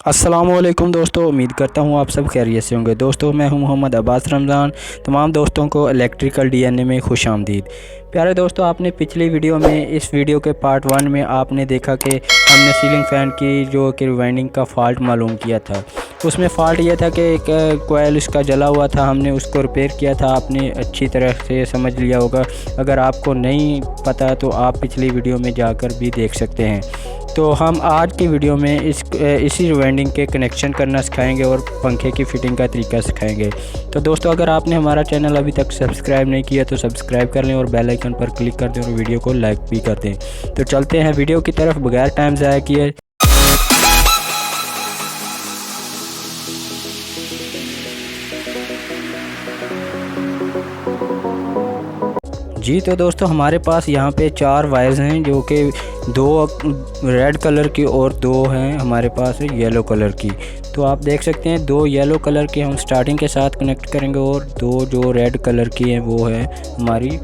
अस्सलाम वालेकुम दोस्तों, उम्मीद करता हूँ आप सब खैरियत से होंगे। दोस्तों मैं हूँ मोहम्मद अब्बास रमज़ान। तमाम दोस्तों को इलेक्ट्रिकल डीएनए में खुश आमदीद। प्यारे दोस्तों, आपने पिछली वीडियो में इस वीडियो के पार्ट 1 में आपने देखा कि हमने सीलिंग फ़ैन की जो कि वाइंडिंग का फ़ाल्ट मालूम किया था। उसमें फ़ाल्ट यह था कि एक कोयल उसका जला हुआ था, हमने उसको रिपेयर किया था। आपने अच्छी तरह से समझ लिया होगा। अगर आपको नहीं पता तो आप पिछली वीडियो में जाकर भी देख सकते हैं। तो हम आज की वीडियो में इसी वाइंडिंग के कनेक्शन करना सिखाएंगे और पंखे की फ़िटिंग का तरीका सिखाएंगे। तो दोस्तों, अगर आपने हमारा चैनल अभी तक सब्सक्राइब नहीं किया तो सब्सक्राइब कर लें और बेल आइकन पर क्लिक कर दें और वीडियो को लाइक भी कर दें। तो चलते हैं वीडियो की तरफ बगैर टाइम ज़ाया किए। जी तो दोस्तों, हमारे पास यहाँ पे 4 वायर्स हैं, जो कि 2 रेड कलर की और 2 हैं हमारे पास येलो कलर की। तो आप देख सकते हैं 2 येलो कलर की हम स्टार्टिंग के साथ कनेक्ट करेंगे और 2 जो रेड कलर की हैं वो है हमारी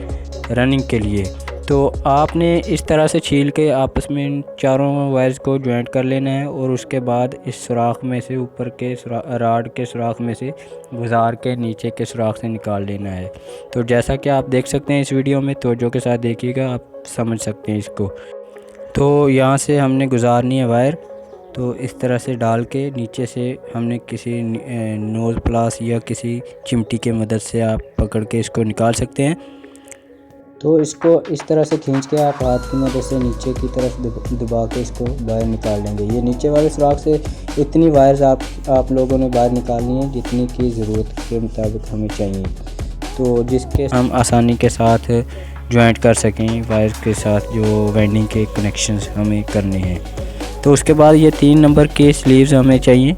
रनिंग के लिए। तो आपने इस तरह से छील के आपस में इन चारों वायर्स को ज्वाइंट कर लेना है और उसके बाद इस सुराख में से ऊपर के राड के सुराख में से गुजार के नीचे के सुराख से निकाल लेना है। तो जैसा कि आप देख सकते हैं इस वीडियो में, तवज्जो के साथ देखिएगा, आप समझ सकते हैं इसको। तो यहाँ से हमने गुजारनी है वायर। तो इस तरह से डाल के नीचे से हमने किसी नोज़ प्लास या किसी चिमटी के मदद से आप पकड़ के इसको निकाल सकते हैं। तो इसको इस तरह से खींच के आप हाथ की मदद से नीचे की तरफ दबा के इसको बाहर निकाल लेंगे। ये नीचे वाले सुराख से इतनी वायर्स आप लोगों ने बाहर निकालनी है जितनी की ज़रूरत के मुताबिक हमें चाहिए, तो जिसके हम आसानी के साथ ज्वाइंट कर सकें वायर के साथ जो वाइंडिंग के कनेक्शंस हमें करने हैं। तो उसके बाद ये 3 नंबर के स्लीव्स हमें चाहिए।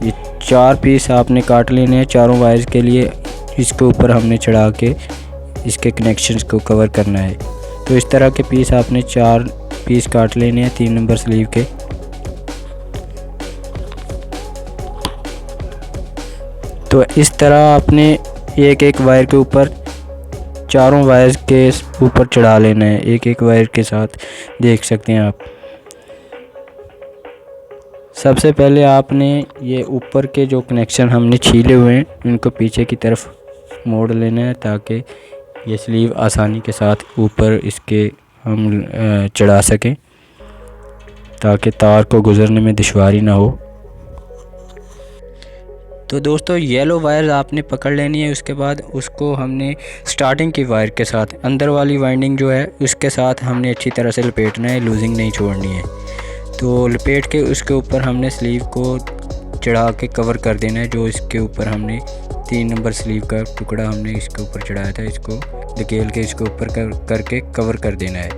ये 4 पीस आपने काट लेने हैं चारों वायर्स के लिए। इसके ऊपर हमने चढ़ा के इसके कनेक्शंस को कवर करना है। तो इस तरह के पीस आपने 4 पीस काट लेने हैं 3 नंबर स्लीव के। तो इस तरह आपने एक वायर के ऊपर चारों वायर्स के ऊपर चढ़ा लेना है, एक वायर के साथ। देख सकते हैं आप। सबसे पहले आपने ये ऊपर के जो कनेक्शन हमने छीले हुए हैं उनको पीछे की तरफ मोड़ लेना है, ताकि ये स्लीव आसानी के साथ ऊपर इसके हम चढ़ा सकें, ताकि तार को गुज़रने में दुश्वारी ना हो। तो दोस्तों, येलो वायर आपने पकड़ लेनी है। उसके बाद उसको हमने स्टार्टिंग की वायर के साथ अंदर वाली वाइंडिंग जो है उसके साथ हमने अच्छी तरह से लपेटना है, लूजिंग नहीं छोड़नी है। तो लपेट के उसके ऊपर हमने स्लीव को चढ़ा के कवर कर देना है। जो इसके ऊपर हमने 3 नंबर स्लीव का टुकड़ा हमने इसके ऊपर चढ़ाया था, इसको धकेल के इसके ऊपर करके कवर कर देना है।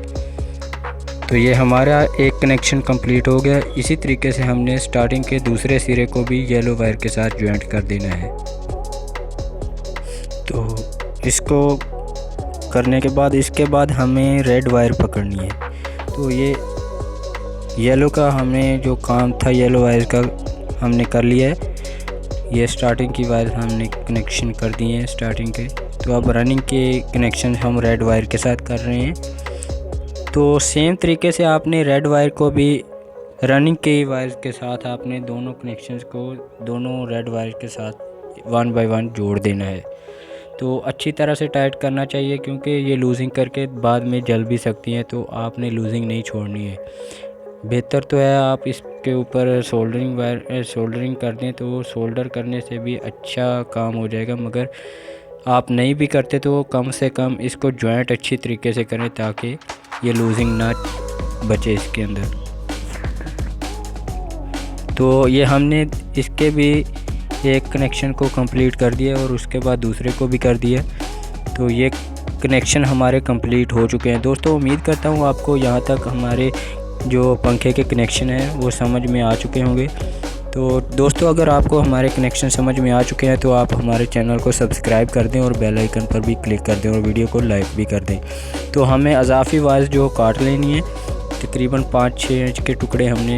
तो ये हमारा एक कनेक्शन कंप्लीट हो गया। इसी तरीके से हमने स्टार्टिंग के दूसरे सिरे को भी येलो वायर के साथ ज्वाइंट कर देना है। तो इसको करने के बाद इसके बाद हमें रेड वायर पकड़नी है। तो ये येलो का हमें जो काम था येलो वायर का हमने कर लिया है। ये स्टार्टिंग की वायर हमने कनेक्शन कर दिए हैं स्टार्टिंग के। तो अब रनिंग के कनेक्शन हम रेड वायर के साथ कर रहे हैं। तो सेम तरीके से आपने रेड वायर को भी रनिंग के वायर के साथ आपने दोनों कनेक्शंस को दोनों रेड वायर के साथ 1 बाय 1 जोड़ देना है। तो अच्छी तरह से टाइट करना चाहिए, क्योंकि ये लूजिंग करके बाद में जल भी सकती हैं। तो आपने लूजिंग नहीं छोड़नी है। बेहतर तो है आप इसके ऊपर सोल्डरिंग कर दें, तो सोल्डर करने से भी अच्छा काम हो जाएगा। मगर आप नहीं भी करते तो कम से कम इसको जॉइंट अच्छी तरीके से करें, ताकि ये लूजिंग ना बचे इसके अंदर। तो ये हमने इसके भी एक कनेक्शन को कंप्लीट कर दिया और उसके बाद दूसरे को भी कर दिया। तो ये कनेक्शन हमारे कंप्लीट हो चुके हैं। दोस्तों, उम्मीद करता हूँ आपको यहाँ तक हमारे जो पंखे के कनेक्शन हैं वो समझ में आ चुके होंगे। तो दोस्तों, अगर आपको हमारे कनेक्शन समझ में आ चुके हैं तो आप हमारे चैनल को सब्सक्राइब कर दें और बेल आइकन पर भी क्लिक कर दें और वीडियो को लाइक भी कर दें। तो हमें अज़ाफ़ी वायर्स जो काट लेनी है, तकरीबन 5-6 इंच के टुकड़े हमने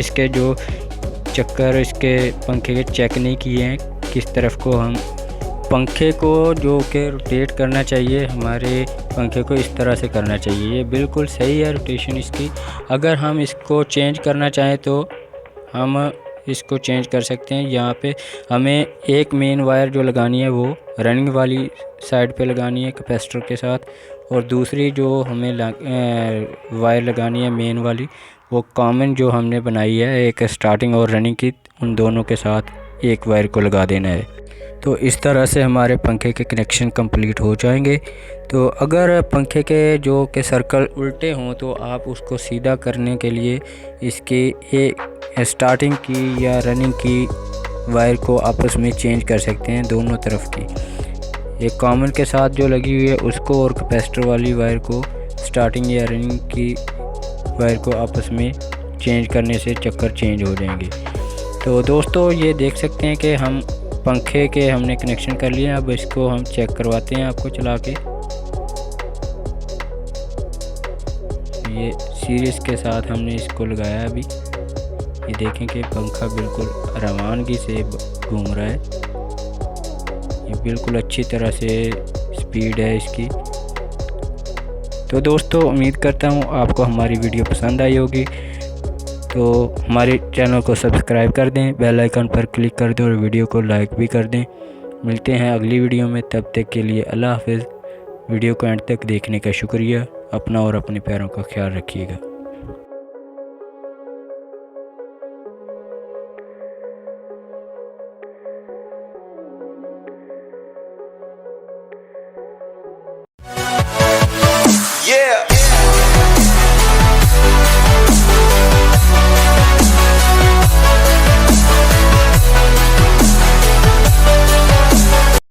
इसके जो चक्कर इसके पंखे के चेक नहीं किए हैं, किस तरफ को हम पंखे को जो कि रोटेट करना चाहिए, हमारे पंखे को इस तरह से करना चाहिए। ये बिल्कुल सही है रोटेशन इसकी। अगर हम इसको चेंज करना चाहें तो हम इसको चेंज कर सकते हैं। यहाँ पे हमें एक मेन वायर जो लगानी है वो रनिंग वाली साइड पे लगानी है कैपेसिटर के साथ, और दूसरी जो हमें वायर लगानी है मेन वाली, वो कॉमन जो हमने बनाई है एक स्टार्टिंग और रनिंग की, उन दोनों के साथ एक वायर को लगा देना है। तो इस तरह से हमारे पंखे के कनेक्शन कंप्लीट हो जाएंगे। तो अगर पंखे के जो के सर्कल उल्टे हों तो आप उसको सीधा करने के लिए इसकी एक स्टार्टिंग की या रनिंग की वायर को आपस में चेंज कर सकते हैं, दोनों तरफ की। एक कॉमन के साथ जो लगी हुई है उसको और कैपेसिटर वाली वायर को स्टार्टिंग या रनिंग की वायर को आपस में चेंज करने से चक्कर चेंज हो जाएंगे। तो दोस्तों ये देख सकते हैं कि हम पंखे के हमने कनेक्शन कर लिए। अब इसको हम चेक करवाते हैं आपको चला के। ये सीरीज के साथ हमने इसको लगाया अभी। ये देखें कि पंखा बिल्कुल रवानगी से घूम रहा है, ये बिल्कुल अच्छी तरह से स्पीड है इसकी। तो दोस्तों उम्मीद करता हूँ आपको हमारी वीडियो पसंद आई होगी। तो हमारे चैनल को सब्सक्राइब कर दें, बेल आइकन पर क्लिक कर दें और वीडियो को लाइक भी कर दें। मिलते हैं अगली वीडियो में, तब तक के लिए अल्लाह हाफ़िज़। वीडियो को एंड तक देखने का शुक्रिया। अपना और अपने प्यारों का ख्याल रखिएगा।